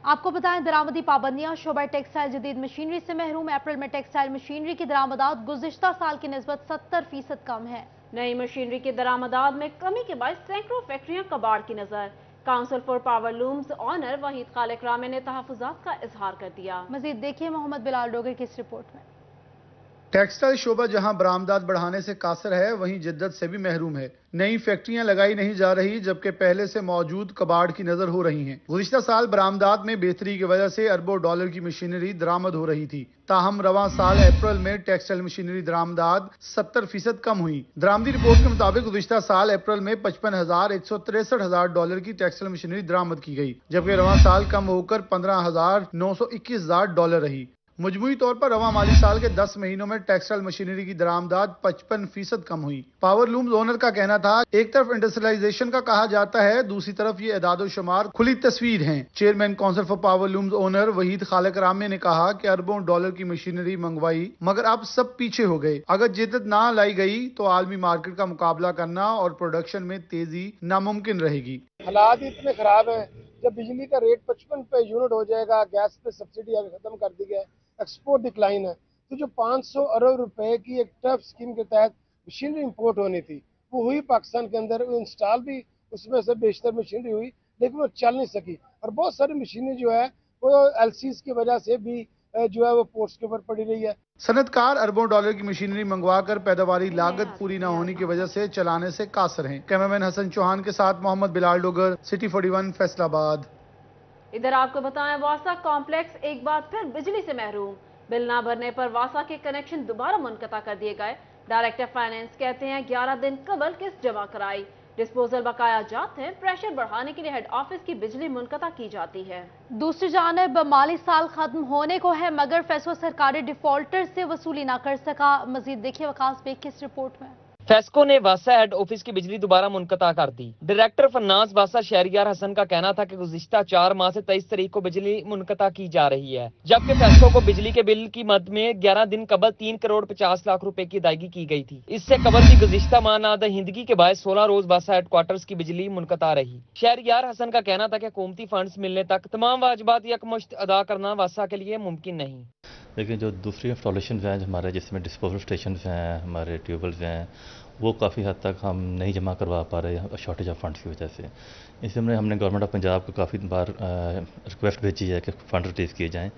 आपको बताएं, दरामदी पाबंदियां शोबा टेक्सटाइल जदीद मशीनरी से महरूम। अप्रैल में टेक्सटाइल मशीनरी की दरामदात गुज़िश्ता साल की निस्बत 70% कम है। नई मशीनरी की दरामदात में कमी के बाद सैकड़ों फैक्ट्रियां कबाड़ की नजर। Council for power looms owner Waheed Khaliq Rame ने तहफ़्फ़ुज़ात का इजहार कर दिया। मजीद देखिए मोहम्मद बिलाल डोगर की इस रिपोर्ट में। टेक्सटाइल शोबा जहां बरामदात बढ़ाने से कासर है, वहीं जिद्दत से भी महरूम है। नई फैक्ट्रियां लगाई नहीं जा रही, जबकि पहले से मौजूद कबाड़ की नजर हो रही हैं। गुज़िश्ता साल बरामदात में बेहतरी की वजह से अरबों डॉलर की मशीनरी दरामद हो रही थी। ताहम रवां साल अप्रैल में टेक्सटाइल मशीनरी दरामदात 70% कम हुई। दरामदी रिपोर्ट के मुताबिक गुज़िश्ता साल अप्रैल में 55,163,000 की टेक्सटाइल मशीनरी दरामद की गई, जबकि रवां साल कम होकर 15,921,000 रही। मजमूई तौर पर रवां माली साल के 10 महीनों में टेक्सटाइल मशीनरी की दरामदात 55% कम हुई। पावर लूम्स ओनर का कहना था, एक तरफ इंडस्ट्रियलाइजेशन का कहा जाता है, दूसरी तरफ ये एदादो शुमार खुली तस्वीर हैं। Chairman council for power looms owner Waheed Khaliq Rame ने कहा कि अरबों डॉलर की मशीनरी मंगवाई, मगर अब सब पीछे हो गए। अगर जिद्दत ना लाई गई तो आलमी मार्केट का मुकाबला करना और प्रोडक्शन में तेजी नामुमकिन रहेगी। हालात इतने खराब हैं, जब बिजली का रेट 55 पे यूनिट हो जाएगा, गैस पे सब्सिडी अभी खत्म कर दी गई, एक्सपोर्ट डिक्लाइन है, तो जो 500 अरब रुपए की एक टफ स्कीम के तहत मशीनरी इंपोर्ट होनी थी, वो हुई पाकिस्तान के अंदर, इंस्टॉल भी उसमें से बेशतर मशीनरी हुई, लेकिन वो चल नहीं सकी। और बहुत सारी मशीनरी जो है वो एलसीज की वजह से भी जो है वो पोर्ट्स के ऊपर पड़ी रही है। सनतकार अरबों डॉलर की मशीनरी मंगवा कर पैदावारी लागत पूरी न होने की वजह से चलाने से कासर हैं। कैमरामैन हसन चौहान के साथ मोहम्मद बिलाल डोगर, सिटी 41 फैसलाबाद। इधर आपको बताएं, वासा कॉम्प्लेक्स एक बार फिर बिजली से महरूम। बिल ना भरने पर वासा के कनेक्शन दोबारा मुनक़ता कर दिए गए। डायरेक्टर फाइनेंस कहते हैं 11 दिन कबल किस्त जमा कराई, डिस्पोजल बकाया जाते हैं। प्रेशर बढ़ाने के लिए हेड ऑफिस की बिजली मुनक़ता की जाती है। दूसरी जानब माली साल खत्म होने को है, मगर फैसो सरकारी डिफॉल्टर से वसूली ना कर सका। मजीद देखिए वकास बेग की इस रिपोर्ट में। फेस्को ने वासा हेड ऑफिस की बिजली दोबारा मुनक़ता कर दी। डायरेक्टर फन्नास वासा शहरियार हसन का कहना था कि गुज़िश्ता 4 माह से 23 तारीख को बिजली मुनक़ता की जा रही है, जबकि फेस्को को बिजली के बिल की मद में 11 दिन कबल 3 करोड़ 50 लाख रुपए की अदायगी की गई थी। इससे कबल भी गुज़िश्ता माह नादहिंदगी के बाद 16 रोज वासा हेडक्वार्टर्स की बिजली मुनक़ता रही। शहरियार हसन का कहना था कि हुकूमती फंड्स मिलने तक तमाम वाजिबात यकमुश्त अदा करना वासा के लिए मुमकिन नहीं। लेकिन जो दूसरी इंस्टॉलेशन हैं हमारे, जिसमें डिस्पोजल स्टेशन हैं, हमारे ट्यूबवेल्स हैं, वो काफ़ी हद तक हम नहीं जमा करवा पा रहे हैं शॉर्टेज ऑफ फंड्स की वजह से। इसलिए हमने गवर्नमेंट ऑफ पंजाब को काफ़ी बार रिक्वेस्ट भेजी है कि फ़ंड रिलीज़ किए जाएँ।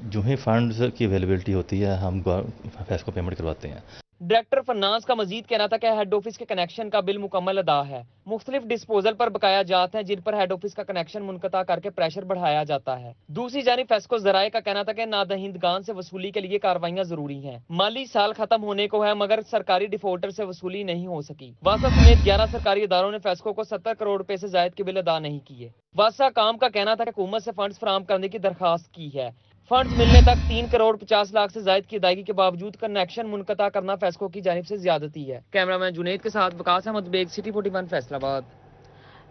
जो ही फंड्स की अवेलेबिलिटी होती है हम फैस को पेमेंट करवाते हैं। डायरेक्टर फन्नास का मजीद कहना था कि हेड ऑफिस के कनेक्शन का बिल मुकम्मल अदा है। मुख्तलिफ डिस्पोजल पर बकाया जाते हैं, जिन पर हेड ऑफिस का कनेक्शन मुनक़ता करके प्रेशर बढ़ाया जाता है। दूसरी जानिब फेस्को ज़राए का कहना था कि नादहिंदगान से वसूली के लिए कार्रवाइयां जरूरी हैं। माली साल खत्म होने को है, मगर सरकारी डिफॉल्टर से वसूली नहीं हो सकी। वासा समेत 11 सरकारी इदारों ने फेस्को को 70 करोड़ रुपए से जायद के बिल अदा नहीं किए। वासा काम का कहना था कि हुकूमत से फंड्स फराहम करने की दरखास्त की है। फंड्स मिलने तक 3 करोड़ 50 लाख से जायद की अदायगी के बावजूद कनेक्शन मुनक़ता करना फेस्को की जानिब से ज्यादती है। कैमरामैन जुनेद के साथ वकास अहमद बेग, सिटी 41 फैसलाबाद।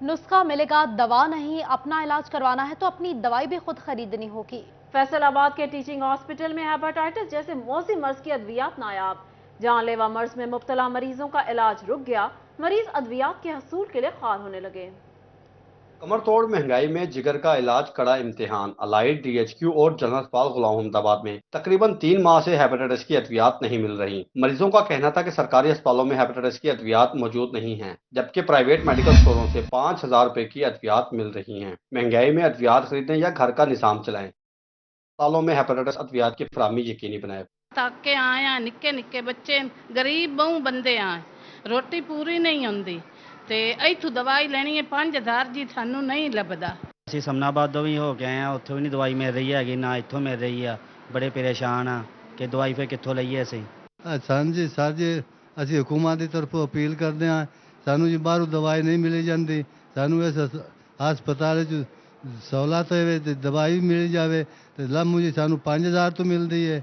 नुस्खा मिलेगा, दवा नहीं। अपना इलाज करवाना है तो अपनी दवाई भी खुद खरीदनी होगी। फैसलाबाद के टीचिंग हॉस्पिटल में हेपेटाइटिस जैसे मौसी मर्ज की अद्वियात नायाब। जानलेवा मर्ज में मुब्तला मरीजों का इलाज रुक गया। मरीज अद्वियात के हसूल के लिए ख्वार होने लगे। कमर तोड़ महंगाई में जिगर का इलाज कड़ा इम्तिहान। अलाइड DHQ और जनरल अस्पताल गुलाम अहमदाबाद में तकरीबन 3 माह से हेपेटाइटिस की अद्वियात नहीं मिल रही। मरीजों का कहना था कि सरकारी अस्पतालों में हेपेटाइटिस की अद्वियात मौजूद नहीं हैं, जबकि प्राइवेट मेडिकल स्टोरों से 5,000 रुपए की अद्वियात मिल रही हैं। महंगाई में अद्वियात खरीदें या घर का निजाम चलाएं। अस्पतालों में हेपेटाइटिस अद्वियात की फराहमी यकीनी बनाए। थक के आए हैं, निक्के निक्के बच्चे, गरीब बहु बंदे आए, रोटी पूरी नहीं आती ਤੇ ਇੱਥੋਂ ਦਵਾਈ ਲੈਣੀ ਹੈ 5000 ਜੀ ਸਾਨੂੰ ਨਹੀਂ ਲੱਭਦਾ। ਅਸੀਂ ਸਮਨਾਬਾਦੋਂ ਵੀ ਹੋ ਕੇ ਆਏ ਆ, ਉੱਥੋਂ ਵੀ ਨਹੀਂ ਦਵਾਈ ਮਿਲ ਰਹੀ ਹੈਗੀ, ਨਾ ਇੱਥੋਂ ਮਿਲ ਰਹੀ ਆ। ਬੜੇ ਪਰੇਸ਼ਾਨ ਆ ਕਿ ਦਵਾਈ ਫਿਰ ਕਿੱਥੋਂ ਲਈਏ ਅਸੀਂ। ਸਰ ਜੀ ਅਸੀਂ ਹਕੂਮਤ ਦੀ ਤਰਫੋਂ ਅਪੀਲ ਕਰਦੇ ਹਾਂ, ਸਾਨੂੰ ਜੀ ਬਾਹਰੋਂ ਦਵਾਈ ਨਹੀਂ ਮਿਲੀ ਜਾਂਦੀ। ਸਾਨੂੰ ਇਸ ਹਸਪਤਾਲ 'ਚ ਸਹੂਲਤ ਹੋਵੇ ਤੇ ਦਵਾਈ ਮਿਲ ਜਾਵੇ ਤੇ ਲਾਮੂ ਜੀ ਸਾਨੂੰ 5000 ਤੋਂ ਮਿਲਦੀ ਹੈ।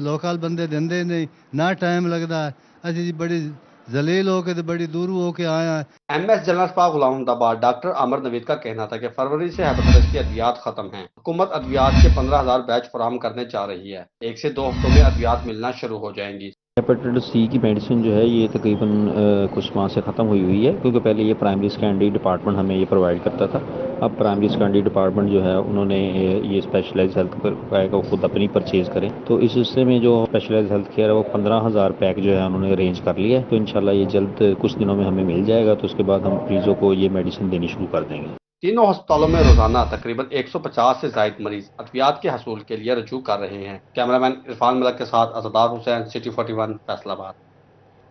ਲੋਕਲ ਬੰਦੇ ਦਿੰਦੇ ਨਹੀਂ, ਨਾ ਟਾਈਮ ਲੱਗਦਾ। ਅਸੀਂ ਜੀ ਬੜੀ ਜ਼ਲੀਲ ਹੋ ਕੇ ਤੇ ਬੜੀ ਦੂਰ ਹੋ ਕੇ ਆਏ ਹਾਂ। MS जनरल अस्पताल गुलामदाबाद डॉक्टर अमर नवीद का कहना था कि फरवरी से हेपेटाइटिस की अद्वियात खत्म हैं। हुकूमत अद्वियात के 15,000 बैच फराहम करने जा रही है। 1 से 2 हफ्तों में अद्वियात मिलना शुरू हो जाएंगी। हेपेटाइटिस सी की मेडिसिन जो है ये तकरीबन कुछ माह से ख़त्म हुई है, क्योंकि पहले ये प्राइमरी सेकेंडरी डिपार्टमेंट हमें ये प्रोवाइड करता था। अब प्राइमरी सेकेंडरी डिपार्टमेंट जो है उन्होंने ये स्पेशलाइज्ड हेल्थ केयर को खुद अपनी परचेज़ करें, तो इस हिस्से में जो स्पेशलाइज्ड हेल्थ केयर है वो 15,000 पैक जो है उन्होंने अरेंज कर लिया है। तो इंशाल्लाह ये जल्द कुछ दिनों में हमें मिल जाएगा, तो उसके बाद हम मरीजों को ये मेडिसिन देनी शुरू कर देंगे। तीनों अस्पतालों में रोजाना तकरीबन 150 से ज्यादा मरीज अद्वियात के हसूल के लिए रजू कर रहे हैं। कैमरामैन इरफान मलक के साथ असदार हुसैन, सिटी 41, फैसलाबाद।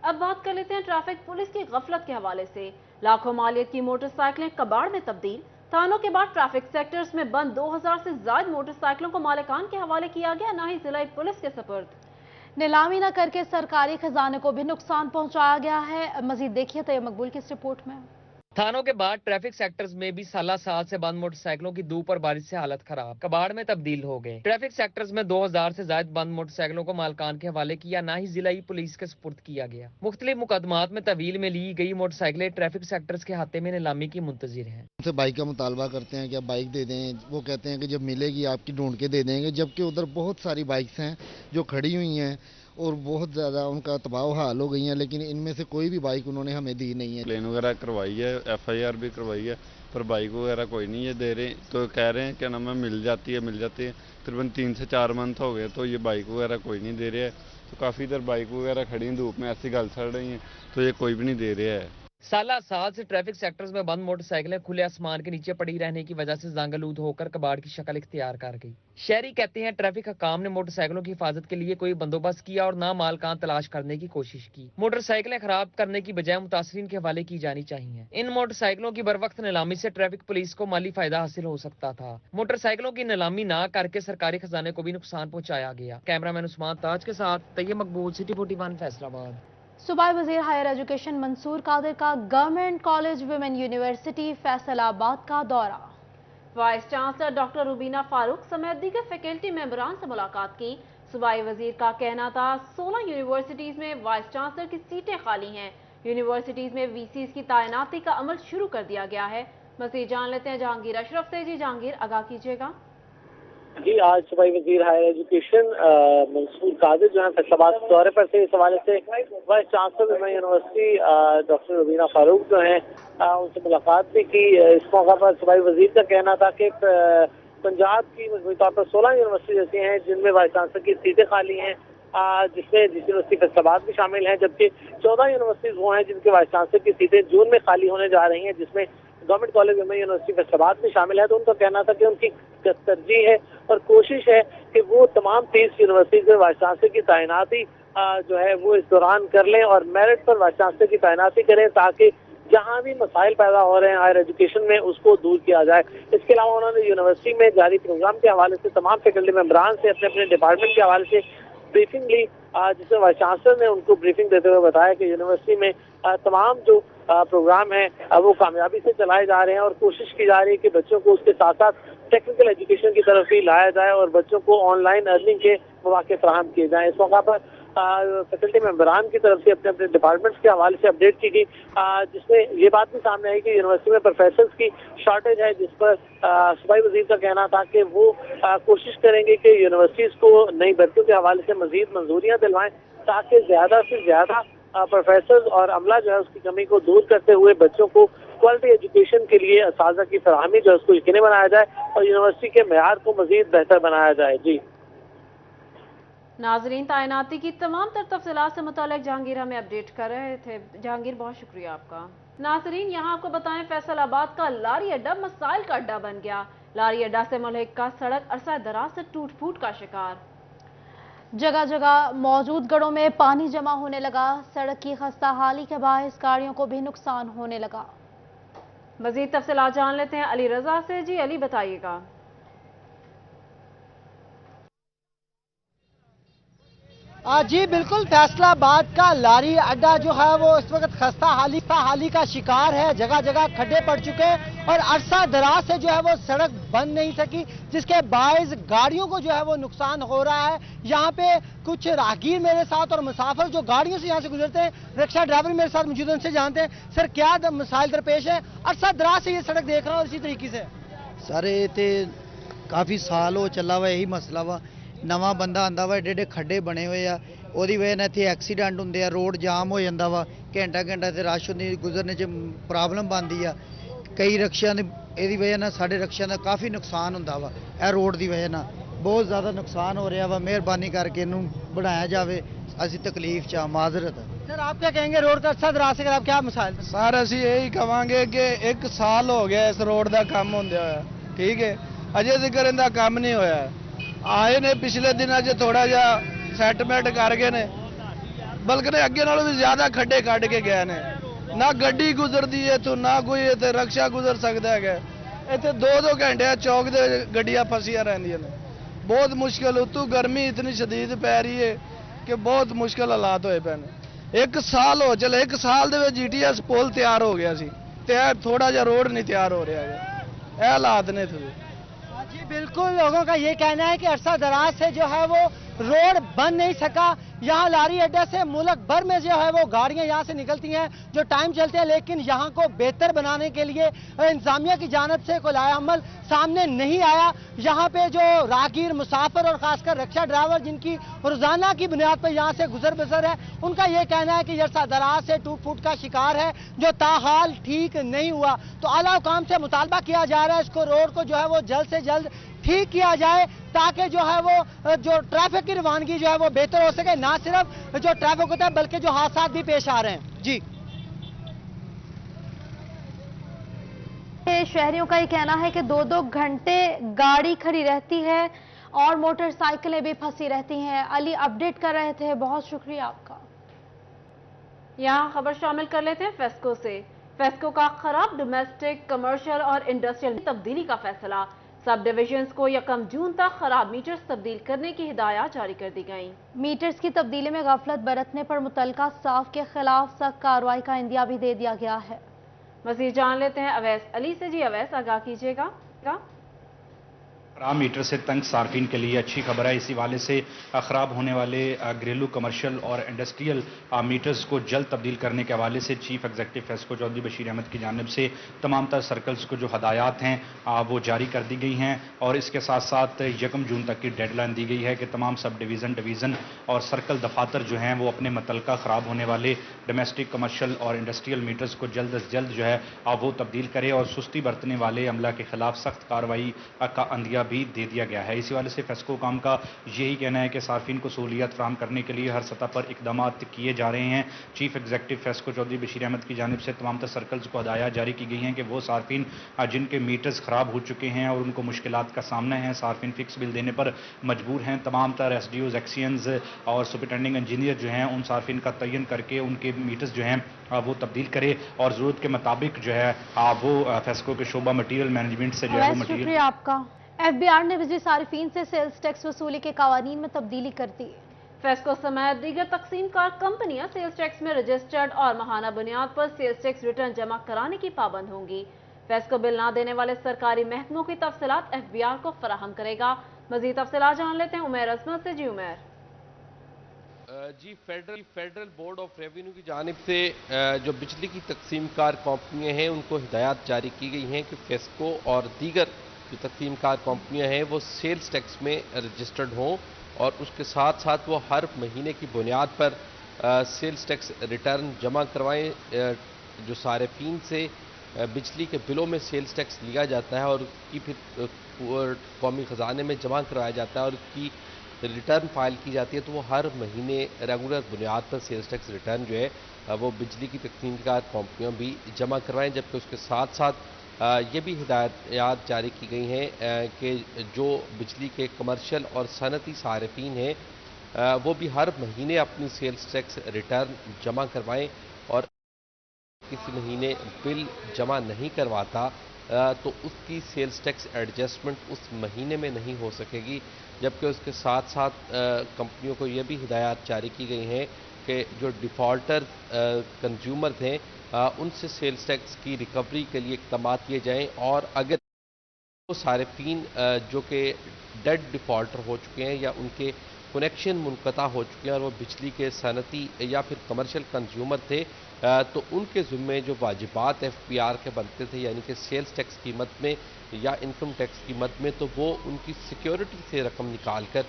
अब बात कर लेते हैं ट्रैफिक पुलिस की गफलत के हवाले से। लाखों मालियत की मोटरसाइकिलें कबाड़ में तब्दील। थानों के बाद ट्रैफिक सेक्टर्स में बंद 2000 से ज्यादा मोटरसाइकिलों को मालिकान के हवाले किया गया, ना ही जिला पुलिस के सपुर्द। नीलामी न करके सरकारी खजाने को भी नुकसान पहुंचाया गया है। मजीद देखिए तैयब मकबूल की इस रिपोर्ट में। थानों के बाद ट्रैफिक सेक्टर्स में भी साल से बंद मोटरसाइकिलों की धूप और बारिश से हालत खराब, कबाड़ में तब्दील हो गए। ट्रैफिक सेक्टर्स में 2000 से ज्यादा बंद मोटरसाइकिलों को मालकान के हवाले किया, ना ही जिला पुलिस के सुपुर्द किया गया। मुख्तलिफ मुकदमात में तवील में ली गई मोटरसाइकिलें ट्रैफिक सेक्टर्स के हाथे में नीलामी की मुंतजिर हैं। उनसे बाइक का मुतालबा करते हैं कि आप बाइक दे दें, वो कहते हैं कि जब मिलेगी आपकी ढूंढ के दे देंगे, जबकि उधर बहुत सारी बाइक्स हैं जो खड़ी हुई हैं और बहुत ज़्यादा उनका तबाह हाल हो गई हैं, लेकिन इनमें से कोई भी बाइक उन्होंने हमें दी नहीं है। प्लेन वगैरह करवाई है, FIR भी करवाई है, पर बाइक वगैरह कोई नहीं है दे रहे। तो कह रहे हैं क्या नाम है मिल जाती है तकरीबन 3 से 4 मंथ हो गए, तो ये बाइक वगैरह कोई नहीं दे रहा है। तो काफ़ी देर बाइक वगैरह खड़ी धूप में ऐसी गल सड़ रही हैं, तो ये कोई भी नहीं दे रहा है। साल से ट्रैफिक सेक्टर्स में बंद मोटरसाइकिलें खुले आसमान के नीचे पड़ी रहने की वजह से जंगलूद होकर कबाड़ की शक्ल इख्तियार कर गई। शहरी कहते हैं ट्रैफिक हकाम ने मोटरसाइकिलों की हिफाजत के लिए कोई बंदोबस्त किया और ना मालकान तलाश करने की कोशिश की। मोटरसाइकिलें खराब करने की बजाय मुतासरीन के हवाले की जानी चाहिए। इन मोटरसाइकिलों की बरवक्त नीलामी से ट्रैफिक पुलिस को माली फायदा हासिल हो सकता था। मोटरसाइकिलों की नीलामी ना करके सरकारी खजाने को भी नुकसान पहुंचाया गया। कैमरामैन उस्मान ताज के साथ तैयब मकबूल, सिटी 41, फैसलाबाद। सूबाई वजीर हायर एजुकेशन मंसूर कादिर का government college women university Faisalabad का दौरा। Vice chancellor doctor Rubina Farooq समेत दीगर फैकल्टी मेंबरान से मुलाकात की। सूबाई वजीर का कहना था 16 यूनिवर्सिटीज में वाइस चांसलर की सीटें खाली हैं। यूनिवर्सिटीज में VCs की तैनाती का अमल शुरू कर दिया गया है। मज़ीद जान लेते हैं जहांगीर अशरफ से। जी जहांगीर, आगाह कीजिएगा। जी, आज सूबाई वजीर हायर एजुकेशन मंसूर कादिर जो है फैसलाबाद के दौरे पर थे। इस हवाले से vice chancellor women university doctor Rubina Farooq जो हैं उनसे मुलाकात भी की। इस मौका पर सूबाई वजीर का कहना था कि पंजाब की मजमूई तौर पर 16 यूनिवर्सिटी ऐसी हैं जिनमें वाइस चांसलर की सीटें खाली हैं, जिसमें यूनिवर्सिटी फैसलाबाद भी शामिल है, जबकि 14 यूनिवर्सिटीज वो हैं जिनके वाइस चांसलर की सीटें जून में खाली होने जा रही हैं, जिसमें government college women university Faisalabad भी शामिल है। तो उनका कहना था कि उनकी तरजीह है और कोशिश है कि वो तमाम 30 यूनिवर्सिटीज में वाइस चांसलर की तैनाती जो है वो इस दौरान कर लें और मेरिट पर वाइस चांसलर की तैनाती करें, ताकि जहां भी मसाइल पैदा हो रहे हैं हायर एजुकेशन में उसको दूर किया जाए। इसके अलावा उन्होंने यूनिवर्सिटी में जारी प्रोग्राम के हवाले से तमाम फैकल्टी मेंबरान से अपने अपने डिपार्टमेंट के हवाले से ब्रीफिंग ली, जिसमें वाइस चांसलर ने उनको ब्रीफिंग देते हुए बताया कि यूनिवर्सिटी में तमाम जो प्रोग्राम है वो कामयाबी से चलाए जा रहे हैं और कोशिश की जा रही है कि बच्चों को उसके साथ साथ टेक्निकल एजुकेशन की तरफ भी लाया जाए और बच्चों को ऑनलाइन अर्निंग के मौके फराहम किए जाएं। इस मौका पर फैकल्टी मेंबरान की तरफ से अपने अपने डिपार्टमेंट्स के हवाले से अपडेट की गई, जिसमें ये बात भी सामने आई कि यूनिवर्सिटी में प्रोफेसर्स की शॉर्टेज है, जिस पर सूबाई वजीर का कहना था कि वो कोशिश करेंगे कि यूनिवर्सिटीज को नई भर्तियों के हवाले से मजीद मंजूरियाँ दिलवाएं, ताकि ज्यादा से ज्यादा प्रोफेसर्स और अमला जो है उसकी कमी को दूर करते हुए बच्चों को क्वालिटी एजुकेशन के लिए असाज़ा की फराहमी जो है उसको यकीनी बनाया जाए और यूनिवर्सिटी के मेयार को मजीद बेहतर बनाया जाए। जी नाजरीन, तैनाती की तमाम तर तफसीलात से मुतालिक जहांगीर हमें अपडेट कर रहे थे। जहांगीर, बहुत शुक्रिया आपका। नाजरीन, यहाँ आपको बताएं फैसलाबाद का लारी अड्डा मसाइल का अड्डा बन गया। लारी अड्डा से मुल्क का सड़क अरसा दराज से टूट फूट का शिकार। जगह जगह मौजूद गढ़ों में पानी जमा होने लगा। सड़क की खस्ता हाली के बायस गाड़ियों को भी नुकसान होने लगा। मजीद तफसीलात जान लेते हैं अली रजा से। जी अली, बताइएगा। जी बिल्कुल, फैसलाबाद का लारी अड्डा जो है वो इस वक्त खस्ता हाली का शिकार है। जगह जगह खड्डे पड़ चुके हैं और अरसा दराज से जो है वो सड़क बन नहीं सकी, जिसके बायस गाड़ियों को जो है वो नुकसान हो रहा है। यहाँ पे कुछ राहगीर मेरे साथ और मुसाफिर जो गाड़ियों से यहाँ से गुजरते हैं, रिक्शा ड्राइवर मेरे साथ मौजूद, उनसे जानते हैं सर क्या मसाइल दरपेश है। अरसा दराज से ये सड़क देख रहा हूँ इसी तरीके से। सर ये तो काफ़ी साल हो चला वा, यही मसला वा। नवा बंदा आंदा वा, एडे एडे खड्डे बने हुए आ, ਉਹਦੀ ਵਜ੍ਹਾ ਨਾਲ ਇੱਥੇ ਐਕਸੀਡੈਂਟ ਹੁੰਦੇ ਆ, ਰੋਡ ਜਾਮ ਹੋ ਜਾਂਦਾ ਵਾ, ਘੰਟਾ ਤੇ ਰਸ਼ ਹੁੰਦੀ, ਗੁਜ਼ਰਨੇ 'ਚ ਪ੍ਰੋਬਲਮ ਬਣਦੀ ਆ। ਕਈ ਰਕਸ਼ਿਆਂ ਦੇ ਇਹਦੀ ਵਜ੍ਹਾ ਨਾਲ ਸਾਡੇ ਰਕਸ਼ਿਆਂ ਦਾ ਕਾਫੀ ਨੁਕਸਾਨ ਹੁੰਦਾ ਵਾ। ਇਹ ਰੋਡ ਦੀ ਵਜ੍ਹਾ ਨਾਲ ਬਹੁਤ ਜ਼ਿਆਦਾ ਨੁਕਸਾਨ ਹੋ ਰਿਹਾ ਵਾ। ਮਿਹਰਬਾਨੀ ਕਰਕੇ ਇਹਨੂੰ बढ़ाया जावे, ਅਸੀਂ ਤਕਲੀਫ 'ਚ ਆ, ਮਾਜ਼ਰਤ ਹੈ। सर आप क्या कहेंगे रोड का अरसा दराज से आप क्या मसाइल? सर ਅਸੀਂ ਇਹੀ ਕਵਾਂਗੇ ਕਿ 1 ਸਾਲ ਹੋ ਗਿਆ ਇਸ ਰੋਡ ਦਾ ਕੰਮ ਹੁੰਦਿਆ ਹੋਇਆ, ਠੀਕ ਹੈ, ਅਜੇ ਜ਼ਿਕਰ ਇਹਦਾ ਕੰਮ ਨਹੀਂ ਹੋਇਆ। ਆਏ ਨੇ ਪਿਛਲੇ ਦਿਨਾਂ 'ਚ ਥੋੜਾ ਜਿਹਾ ਸੈਟਲਮੈਂਟ ਕਰ ਗਏ ਨੇ, ਬਲਕਿ ਅੱਗੇ ਨਾਲੋਂ ਵੀ ਜ਼ਿਆਦਾ ਖੱਡੇ ਕੱਢ ਕੇ ਗਏ ਨੇ। ਨਾ ਗੱਡੀ ਗੁਜ਼ਰਦੀ ਹੈ ਇੱਥੋਂ, ਨਾ ਕੋਈ ਇੱਥੇ ਰਕਸ਼ਾ ਗੁਜ਼ਰ ਸਕਦਾ ਹੈਗਾ। ਇੱਥੇ 2-2 ਘੰਟੇ ਚੌਕ ਦੇ ਗੱਡੀਆਂ ਫਸੀਆਂ ਰਹਿੰਦੀਆਂ ਨੇ, ਬਹੁਤ ਮੁਸ਼ਕਲ। ਉਤੋਂ ਗਰਮੀ ਇਤਨੀ ਸ਼ਦੀਦ ਪੈ ਰਹੀ ਹੈ ਕਿ ਬਹੁਤ ਮੁਸ਼ਕਲ ਹਾਲਾਤ ਹੋਏ ਪਏ ਨੇ। 1 ਸਾਲ ਹੋ ਚਲੇ, 1 ਸਾਲ ਦੇ ਵਿੱਚ GTS ਪੁਲ ਤਿਆਰ ਹੋ ਗਿਆ ਸੀ ਤੇ ਇਹ ਥੋੜਾ ਜਿਹਾ ਰੋਡ ਨਹੀਂ ਤਿਆਰ ਹੋ ਰਿਹਾ ਹੈਗਾ। ਇਹ ਹਾਲਾਤ ਨੇ ਇੱਥੇ। जी बिल्कुल, लोगों का ये कहना है कि अरसा दराज से जो है वो रोड बन नहीं सका। यहाँ लारी अड्डा से मुल्क भर में जो है वो गाड़ियाँ यहाँ से निकलती हैं जो टाइम चलते हैं, लेकिन यहाँ को बेहतर बनाने के लिए इंतजामिया की जानब से कोई लाया अमल सामने नहीं आया। यहाँ पे जो राहगीर, मुसाफिर और खासकर रिक्शा ड्राइवर जिनकी रोजाना की बुनियाद पर यहाँ से गुजर बसर है, उनका ये कहना है कि अरसा दराज से टूट फूट का शिकार है जो ताहाल ठीक नहीं हुआ। तो आला हुकाम से मुतालबा किया जा रहा है इसको रोड को जो है वो जल्द से जल्द ठीक किया जाए, ताकि जो है वो जो ट्रैफिक की रवानगी जो है वो बेहतर हो सके। ना सिर्फ जो ट्रैफिक होता है बल्कि जो हादसा भी पेश आ रहे हैं। जी शहरियों का ये कहना है कि 2-2 घंटे गाड़ी खड़ी रहती है और मोटरसाइकिलें भी फंसी रहती हैं। अली अपडेट कर रहे थे, बहुत शुक्रिया आपका। यहाँ खबर शामिल कर लेते हैं फेस्को से। फेस्को का खराब डोमेस्टिक, कमर्शियल और इंडस्ट्रियल तब्दीली का फैसला। सब डिविजन्स को 1 जून तक खराब मीटर्स तब्दील करने की हिदायत जारी कर दी गई। मीटर्स की तब्दीली में गफलत बरतने पर मुतलका स्टाफ के खिलाफ सख्त कार्रवाई का इंदिया भी दे दिया गया है। मजीद जान लेते हैं अवैस अली से। जी अवैस, आगाह कीजिएगा। खराब मीटर से तंग सार्फिन के लिए अच्छी खबर है। इसी वाले से खराब होने वाले घरेलू, कमर्शियल और इंडस्ट्रियल मीटर्स को जल्द तब्दील करने के हवाले से चीफ एग्जीक्यूटिव फेस्को चौधरी बशीर अहमद की जानिब से तमाम तर सर्कल्स को जो हदायत हैं वो जारी कर दी गई हैं और इसके साथ साथ 1 जून तक की डेडलाइन दी गई है कि तमाम सब डिवीज़न और सर्कल दफातर जो हैं वो अपने मुतलका ख़राब होने वाले डोमेस्टिक, कमर्शियल और इंडस्ट्रियल मीटर्स को जल्द अज जल्द जो है वो तब्दील करे और सुस्ती बरतने वाले अमला के खिलाफ सख्त कार्रवाई का अंदिया भी दे दिया गया है। इसी वाले से फेस्को काम का यही कहना है कि सार्फिन को सहूलियत फराहम करने के लिए हर सतह पर इकदाम किए जा रहे हैं। चीफ एग्जीक्यूटिव फेस्को चौधरी बशीर अहमद की जानिब से तमाम तर सर्कल्स को हदायत जारी की गई हैं कि वो सार्फिन जिनके मीटर्स ख़राब हो चुके हैं और उनको मुश्किलात का सामना है, सार्फिन फिक्स बिल देने पर मजबूर हैं, तमाम तर SDOs, एक्सियंस और सुपरिटेंडिंग इंजीनियर जो हैं उन सार्फिन का तयन करके उनके मीटर्स जो हैं वो तब्दील करे और ज़रूरत के मुताबिक जो है वो फेस्को के शोबा मटीरियल मैनेजमेंट से जो है वो मटीरियल। शुक्रिया आपका। FBR ने बिजली सारिफीन से सेल्स टैक्स वसूली के कवानीन में तब्दीली कर दी। फेस्को समेत दीगर तकसीमकार कंपनियां सेल्स टैक्स में रजिस्टर्ड और माहाना बुनियाद पर सेल्स टैक्स रिटर्न जमा कराने की पाबंद होंगी। फेस्को बिल ना देने वाले सरकारी महकमों की तफसीलात FBR को फराहम करेगा। मजीद तफसीलात जान लेते हैं उमैर अजमत से। जी उमैर। जी फेडरल बोर्ड ऑफ रेवेन्यू की जानिब से जो बिजली की तकसीमकार कंपनियां हैं उनको हिदायत जारी की गई हैं कि फेस्को और दीगर जो तकसीमकार कंपनियां हैं वो सेल्स टैक्स में रजिस्टर्ड हों और उसके साथ साथ वो हर महीने की बुनियाद पर सेल्स टैक्स रिटर्न जमा करवाएं। जो सारिफीन से बिजली के बिलों में सेल्स टैक्स लिया जाता है और उसकी फिर कौमी ख़जाने में जमा करवाया जाता है और उसकी रिटर्न फाइल की जाती है, तो वो हर महीने रेगुलर बुनियाद पर सेल्स टैक्स रिटर्न जो है वो बिजली की तकसीमकार कंपनियाँ भी जमा करवाएं। जबकि उसके साथ साथ ये भी हिदायत जारी की गई हैं कि जो बिजली के कमर्शियल और सनती सारिफीन हैं वो भी हर महीने अपनी सेल्स टैक्स रिटर्न जमा करवाएं और किसी महीने बिल जमा नहीं करवाता تو اس کی سیلز ٹیکس ایڈجسٹمنٹ اس مہینے میں نہیں ہو سکے گی، جبکہ اس کے ساتھ ساتھ کمپنیوں کو یہ بھی ہدایات جاری کی گئی ہیں کہ جو ڈیفالٹر کنزیومرز ہیں ان سے سیلز ٹیکس کی ریکوری کے لیے اقدامات کیے جائیں، اور اگر وہ صارفین جو کہ ڈیڈ ڈیفالٹر ہو چکے ہیں یا ان کے کنیکشن منقطع ہو چکے ہیں اور وہ بجلی کے صنعتی یا پھر کمرشل کنزیومر تھے، تو ان کے ذمے جو واجبات ایف پی آر کے بنتے تھے، یعنی کہ سیلز ٹیکس کی مد میں یا انکم ٹیکس کی مد میں، تو وہ ان کی سیکیورٹی سے رقم نکال کر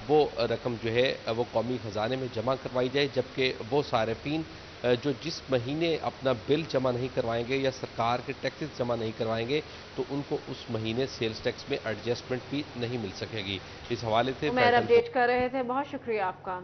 وہ رقم جو ہے وہ قومی خزانے میں جمع کروائی جائے، جبکہ وہ صارفین جو جس مہینے اپنا بل جمع نہیں کروائیں گے یا سرکار کے ٹیکسز جمع نہیں کروائیں گے تو ان کو اس مہینے سیلز ٹیکس میں ایڈجسٹمنٹ بھی نہیں مل سکے گی۔ اس حوالے سے اپڈیٹ کر رہے تھے، بہت شکریہ آپ کا۔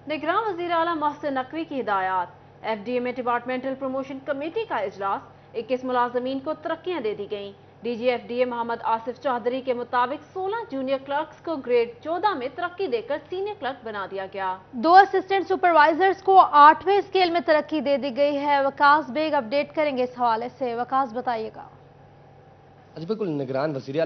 نگراں وزیر اعلیٰ محسن نقوی کی ہدایات، ایف ڈی اے میں ڈپارٹمنٹل پروموشن کمیٹی کا اجلاس، 21 ملازمین کو ترقیاں دے دی گئیں۔ D G F D A Muhammad Asif Chaudhry کے مطابق 16 جونیئر کلرکس کو گریڈ 14 میں ترقی دے کر سینئر کلرک بنا دیا گیا۔ 2 اسسٹنٹ سپروائزرز کو 8ویں اسکیل میں ترقی دے دی گئی ہے۔ وکاس بیگ اپڈیٹ کریں گے اس حوالے سے، وکاس بتائیے گا۔ بالکل، نگران وزیر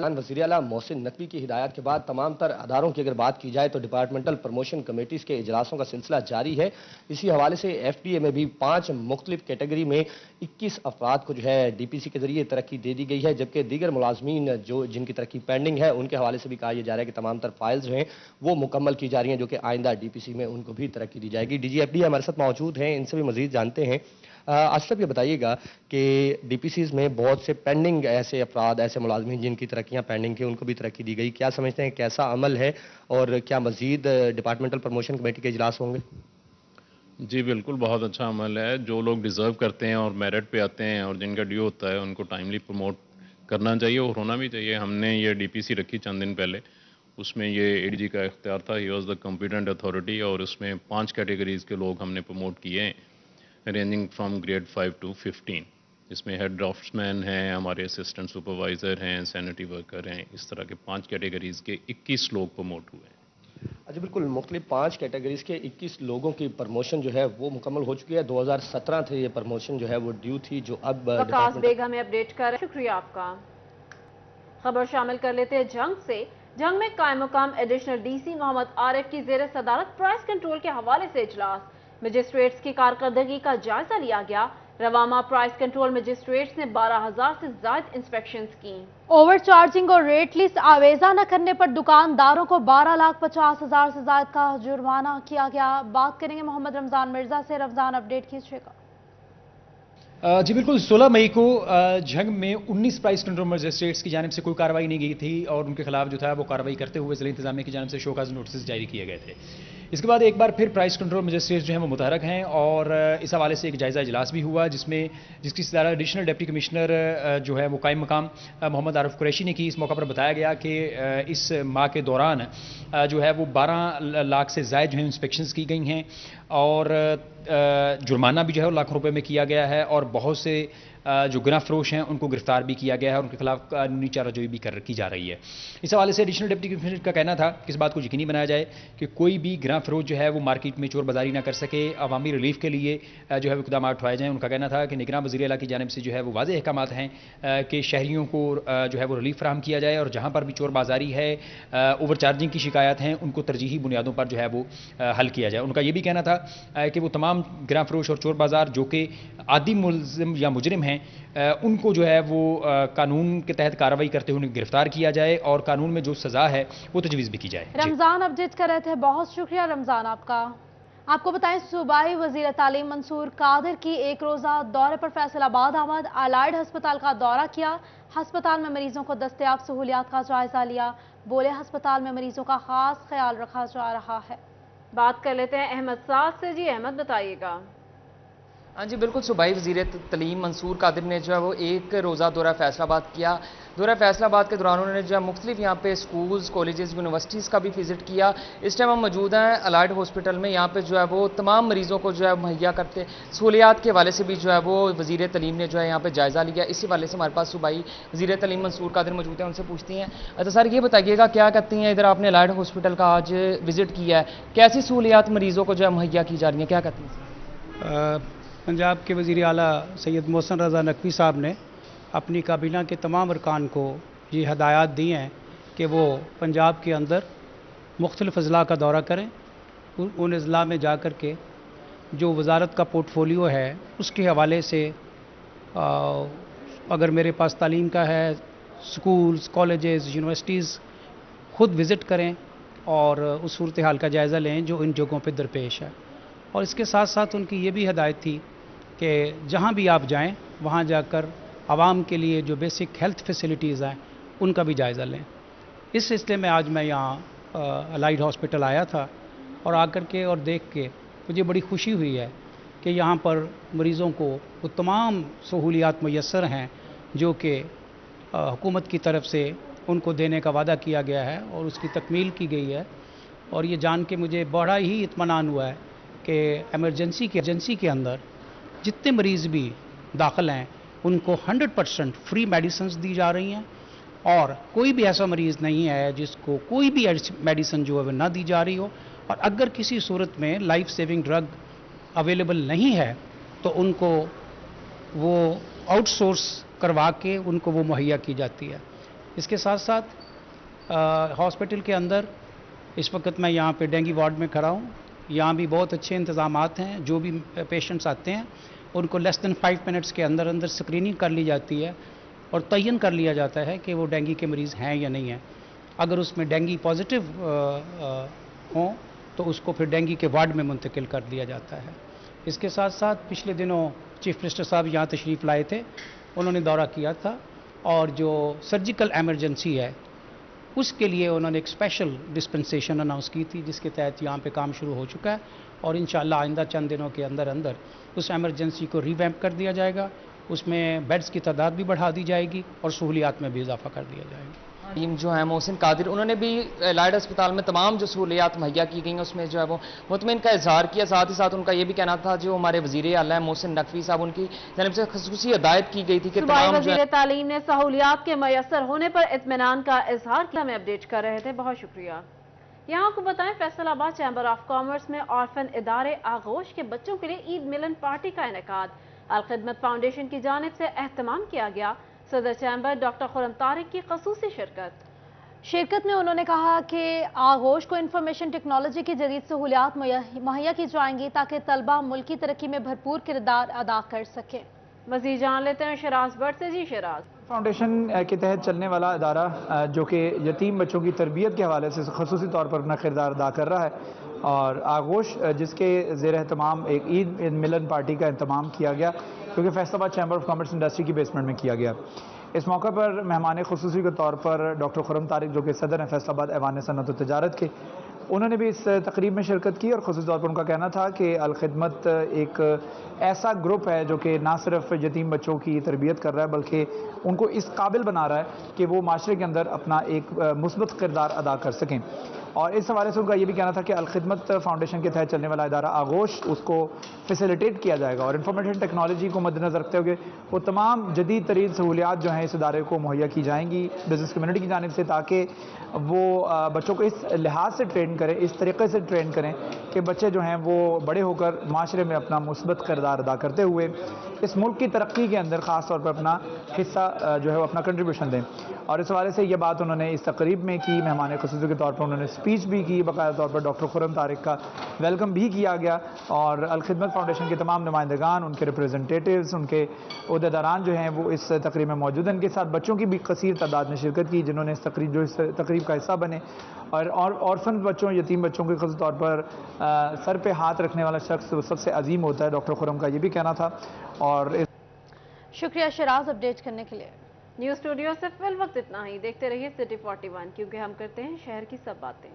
اعلیٰ محسن نقوی کی ہدایات کے بعد تمام تر اداروں کی اگر بات کی جائے تو ڈپارٹمنٹل پروموشن کمیٹیز کے اجلاسوں کا سلسلہ جاری ہے۔ اسی حوالے سے ایف ڈی اے میں بھی 5 مختلف کیٹیگری میں 21 افراد کو جو ہے ڈی پی سی کے ذریعے ترقی دے دی گئی ہے، جبکہ دیگر ملازمین جن کی ترقی پینڈنگ ہے ان کے حوالے سے بھی کہا یہ جا رہا ہے کہ تمام تر فائلز جو ہیں وہ مکمل کی جا رہی ہیں، جو کہ آئندہ ڈی پی سی میں ان کو بھی ترقی دی جائے گی۔ ڈی جی ایف ڈی ہمارے ساتھ موجود ہیں، ان سے بھی مزید جانتے ہیں۔ اشرف یہ بتائیے گا کہ ڈی پی سیز میں بہت سے پینڈنگ ایسے افراد، ایسے ملازمین جن کی ترقیاں پینڈنگ تھیں، ان کو بھی ترقی دی گئی، کیا سمجھتے ہیں کیسا عمل ہے اور کیا مزید ڈپارٹمنٹل پروموشن کمیٹی کے اجلاس ہوں گے؟ جی بالکل، بہت اچھا عمل ہے۔ جو لوگ ڈیزرو کرتے ہیں اور میرٹ پہ آتے ہیں اور جن کا ڈیو ہوتا ہے ان کو ٹائملی پروموٹ کرنا چاہیے اور ہونا بھی چاہیے۔ ہم نے یہ ڈی پی سی رکھی چند دن پہلے، اس میں یہ اے ڈی جی کا اختیار تھا، he was the competent authority, اور اس میں 5 کیٹیگریز کے لوگ ہم نے پروموٹ کیے ہیں، رینجنگ فرام گریڈ 5 to 15، جس میں ہیڈ ڈرافٹس مین ہیں، ہمارے اسسٹنٹ سپروائزر ہیں، سینیٹری ورکر ہیں، اس طرح کے 5 کیٹیگریز کے 21 لوگ پروموٹ ہوئے ہیں۔ اچھا بالکل، مختلف 5 کیٹیگریز کے 21 لوگوں کی پروموشن جو ہے وہ مکمل ہو چکی ہے۔ 2017 تھے یہ پروموشن جو ہے وہ ڈیو تھی، جو اب وکاس بیگ ہمیں اپڈیٹ کر رہے ہیں، شکریہ آپ کا۔ خبر شامل کر لیتے ہیں جنگ سے۔ جنگ میں قائم مقام ایڈیشنل ڈی سی محمد عارف کی زیر صدارت پرائس کنٹرول کے حوالے سے اجلاس، مجسٹریٹس کی کارکردگی کا جائزہ لیا گیا۔ رواما پرائس کنٹرول مجسٹریٹس نے 12,000 سے زائد انسپیکشنز کی۔ اوور چارجنگ اور ریٹ لسٹ آویزہ نہ کرنے پر دکانداروں کو 12,50,000 سے زائد کا جرمانہ کیا گیا۔ بات کریں گے محمد رمضان مرزا سے۔ رمضان اپڈیٹ کیجیے گا۔ جی بالکل، 16 مئی کو جھنگ میں 19 پرائس کنٹرول مجسٹریٹس کی جانب سے کوئی کارروائی نہیں کی تھی اور ان کے خلاف جو تھا وہ کارروائی کرتے ہوئے ضلع انتظامیہ کی جانب سے شوکاز نوٹسز جاری کیے گئے تھے۔ اس کے بعد ایک بار پھر پرائس کنٹرول مجسٹریٹس جو ہیں وہ متحرک ہیں اور اس حوالے سے ایک جائزہ اجلاس بھی ہوا جس کی صدارت ایڈیشنل ڈپٹی کمشنر جو ہے وہ قائم مقام محمد عارف قریشی نے کی۔ اس موقع پر بتایا گیا کہ اس ماہ کے دوران جو ہے وہ 12 لاکھ سے زائد جو ہے انسپیکشنز کی گئی ہیں اور جرمانہ بھی جو ہے لاکھوں روپے میں کیا گیا ہے اور بہت سے جو گناہ فروش ہیں ان کو گرفتار بھی کیا گیا ہے اور ان کے خلاف قانونی چارہ جوئی بھی کی جا رہی ہے۔ اس حوالے سے ایڈیشنل ڈپٹی کمشنر کا کہنا تھا کہ اس بات کو یقینی بنایا جائے کہ کوئی بھی گناہ فروش جو ہے وہ مارکیٹ میں چور بازاری نہ کر سکے، عوامی ریلیف کے لیے جو ہے وہ اقدامات اٹھوائے جائیں۔ ان کا کہنا تھا کہ نگراں وزیر اعلیٰ کی جانب سے جو ہے وہ واضح احکامات ہیں کہ شہریوں کو جو ہے وہ ریلیف فراہم کیا جائے اور جہاں پر بھی چور بازاری ہے، اوور چارجنگ کی شکایات ہیں، ان کو ترجیحی بنیادوں پر جو ہے وہ حل کیا جائے۔ ان کا یہ بھی کہنا تھا کہ وہ تمام گناہ فروش اور چور بازار جو کہ عادی ملزم یا مجرم ہیں ان کو جو ہے وہ قانون کے تحت کارروائی کرتے ہوئے گرفتار کیا جائے اور قانون میں جو سزا ہے وہ تجویز بھی کی جائے۔ رمضان اپڈیٹ کر رہے تھے، بہت شکریہ رمضان آپ کا۔ آپ کو بتائیں صوبائی وزیر تعلیم منصور قادر کی ایک روزہ دورے پر فیصل آباد آمد، الائڈ ہسپتال کا دورہ کیا، ہسپتال میں مریضوں کو دستیاب سہولیات کا جائزہ لیا، بولے ہسپتال میں مریضوں کا خاص خیال رکھا جا رہا ہے۔ بات کر لیتے ہیں احمد سعد سے۔ جی احمد بتائیے گا۔ ہاں جی بالکل، صوبائی وزیر تعلیم منصور قادر نے جو ہے وہ ایک روزہ دورہ فیصل آباد کیا۔ دورہ فیصل آباد کے دوران انہوں نے جو ہے مختلف یہاں پہ سکولز، کالجز، یونیورسٹیز کا بھی وزٹ کیا۔ اس ٹائم ہم موجود ہیں الائڈ ہاسپٹل میں، یہاں پہ جو ہے وہ تمام مریضوں کو جو ہے مہیا کرتے سہولیات کے حوالے سے بھی جو ہے وہ وزیر تعلیم نے جو ہے یہاں پہ جائزہ لیا۔ اسی حوالے سے ہمارے پاس صوبائی وزیر تعلیم منصور قادر موجود ہیں، ان سے پوچھتے ہیں تو سر یہ بتائیے گا کیا کہتے ہیں، ادھر آپ نے الائڈ ہاسپٹل کا آج وزٹ کیا ہے، کیسی سہولیات مریضوں کو جو ہے مہیا کی جا رہی ہیں، کیا کہتے ہیں؟ पंजाब के वज़ीर आला सैयद मोहसिन रज़ा नकवी साहब ने अपनी काबीना के तमाम अरकान को ये हदायत दी हैं कि वो पंजाब के अंदर मुख्तलिफ़ अज़ला का दौरा करें, उन अज़ला में जा कर के जो वज़ारत का पोर्टफोलियो है उसके हवाले से अगर मेरे पास तालीम का है, स्कूल्स, कॉलेजेस, यूनिवर्सिटीज़ खुद विज़िट करें और उस सूरत हाल का जायज़ा लें जो इन जगहों पे दरपेश है। और इसके साथ साथ उनकी ये भी हदायत थी कि जहाँ भी आप जाएं वहाँ जाकर आवाम के लिए जो बेसिक हेल्थ फैसिलिटीज़ हैं उनका भी जायज़ा लें। इस सिलसिले में आज मैं यहाँ अलाइड हॉस्पिटल आया था और आकर के और देख के मुझे बड़ी खुशी हुई है कि यहाँ पर मरीज़ों को वो तमाम सहूलियात मुयस्सर हैं जो कि हुकूमत की तरफ से उनको देने का वादा किया गया है और उसकी तकमील की गई है। और ये जान के मुझे बड़ा ही इत्मीनान हुआ है कि एमरजेंसी के अंदर जितने मरीज़ भी दाखिल हैं उनको 100% फ्री मेडिसिन दी जा रही हैं और कोई भी ऐसा मरीज़ नहीं है जिसको कोई भी मेडिसिन जो है वो ना दी जा रही हो। और अगर किसी सूरत में लाइफ सेविंग ड्रग अवेलेबल नहीं है तो उनको वो आउटसोर्स करवा के उनको वो मुहैया की जाती है। इसके साथ साथ हॉस्पिटल के अंदर इस वक्त मैं यहाँ पे डेंगू वार्ड में खड़ा हूँ। यहाँ भी बहुत अच्छे इंतज़ामात हैं। जो भी पेशेंट्स आते हैं उनको लेस देन 5 मिनट्स के अंदर अंदर स्क्रीनिंग कर ली जाती है और तयन कर लिया जाता है कि वो डेंगू के मरीज़ हैं या नहीं हैं। अगर उसमें डेंगू पॉजिटिव हों तो उसको फिर डेंगू के वार्ड में मुंतकिल कर दिया जाता है। इसके साथ साथ पिछले दिनों चीफ मिनिस्टर साहब यहाँ तशरीफ़ लाए थे, उन्होंने दौरा किया था और जो सर्जिकल एमरजेंसी है उसके लिए उन्होंने एक स्पेशल डिस्पेंसेशन अनाउंस की थी जिसके तहत यहाँ पे काम शुरू हो चुका है और इंशाअल्लाह आइंदा चंद दिनों के अंदर अंदर उस एमरजेंसी को रिवैम्प कर दिया जाएगा। उसमें बेड्स की तादाद भी बढ़ा दी जाएगी और सहूलियात में भी इजाफा कर दिया जाएगा। टीम जो है मोहसिन कादिर, उन्होंने भी अलाइड अस्पताल में तमाम जो सहूलियात मुहैया की गई हैं उसमें जो है वो मुतमिन का इजहार किया। साथ ही साथ उनका ये भी कहना था जो हमारे वज़ीर आला है मोहसिन नकवी साहब, उनकी जानिब से ख़ुसूसी हिदायत की गई थी कि तमाम वज़ीर तालीम ने सहूलियात के मयसर होने पर इत्मीनान का इजहार किया। हमें अपडेट कर रहे थे, बहुत शुक्रिया। यहाँ आपको बताएं फैसलाबाद चैम्बर ऑफ कॉमर्स में ऑर्फन इदारे आगोश के बच्चों के लिए ईद मिलन पार्टी का इनेकाद अल खिदमत फाउंडेशन की जानिब से एहतमाम किया गया। सदर चैम्बर डॉक्टर खुरम तारिक की खसूसी शिरकत में उन्होंने कहा कि आगोश को इंफॉर्मेशन टेक्नोलॉजी की जदीद सहूलियात मुहैया की जाएंगी ताकि तलबा मुल्क की तरक्की में भरपूर किरदार अदा कर सकें। मज़ीद जान लेते हैं शराज भट्ट से। जी शराज। फाउंडेशन के तहत चलने वाला अदारा जो कि यतीम बच्चों की तरबियत के हवाले से खसूसी तौर पर अपना किरदार अदा कर रहा है और आगोश जिसके ज़ेर एहतमाम एक ईद मिलन पार्टी का इंतमाम किया गया क्योंकि Faisalabad chamber of commerce industry की बेसमेंट में किया गया। इस मौके पर मेहमान खुसूसी के तौर पर डॉक्टर खुरम तारिक जो कि सदर हैं फैसलाबाद ऐवान सनअत व तिजारत के, उन्होंने भी इस तकरीब में शिरकत की और खुसूसी तौर पर उनका कहना था कि अल खिदमत एक ऐसा ग्रुप है जो कि ना सिर्फ यतीम बच्चों की तरबियत कर रहा है बल्कि उनको इस काबिल बना रहा है कि वो माशरे के अंदर अपना एक मुस्बत किरदार अदा कर सकें। और इस हवाले से उनका ये भी कहना था कि अल खिदमत फाउंडेशन के तहत चलने वाला इदारा आगोश उसको फैसिलिटेट किया जाएगा और इंफॉर्मेशन टेक्नोलॉजी को मद्देनजर रखते हुए वो तमाम जदीद तरीन सहूलियात जो हैं इस इदारे को मुहैया की जाएंगी बिज़नेस कम्युनिटी की जानिब से ताकि वो बच्चों को इस लिहाज से ट्रेन करें, इस तरीके से ट्रेन करें कि बच्चे जो हैं वो बड़े होकर माशरे में अपना मुस्बत किरदार अदा करते हुए इस मुल्क की तरक्की के अंदर ख़ास तौर पर अपना हिस्सा जो है वो अपना कंट्रीब्यूशन दें। और इस हवाले से ये बात उन्होंने इस तकरीब में की। मेहमान खुसूसी के तौर पर उन्होंने स्पीच भी की, बाकायदा तौर पर डॉक्टर खुरम तारिक का वेलकम भी किया गया और अल खिदमत फाउंडेशन के तमाम नुमाइंदगान, उनके रिप्रेजेंटेटिव्स, उनके अहदेदारान जो हैं वो इस तकरीब में मौजूद हैं। इनके साथ बच्चों की भी कसीर तादाद में शिरकत की जिन्होंने इस तकरीब का हिस्सा बने और ऑर्फन बच्चों, यतीम बच्चों के खास तौर पर सर पे हाथ रखने वाला शख्स सबसे अजीम होता है। डॉक्टर खुरम का ये भी कहना था। और शुक्रिया शराज अपडेट करने के लिए। न्यूज़ स्टूडियो से फिल वक्त इतना ही। देखते रहिए सिटी 41 क्योंकि हम करते हैं शहर की सब बातें।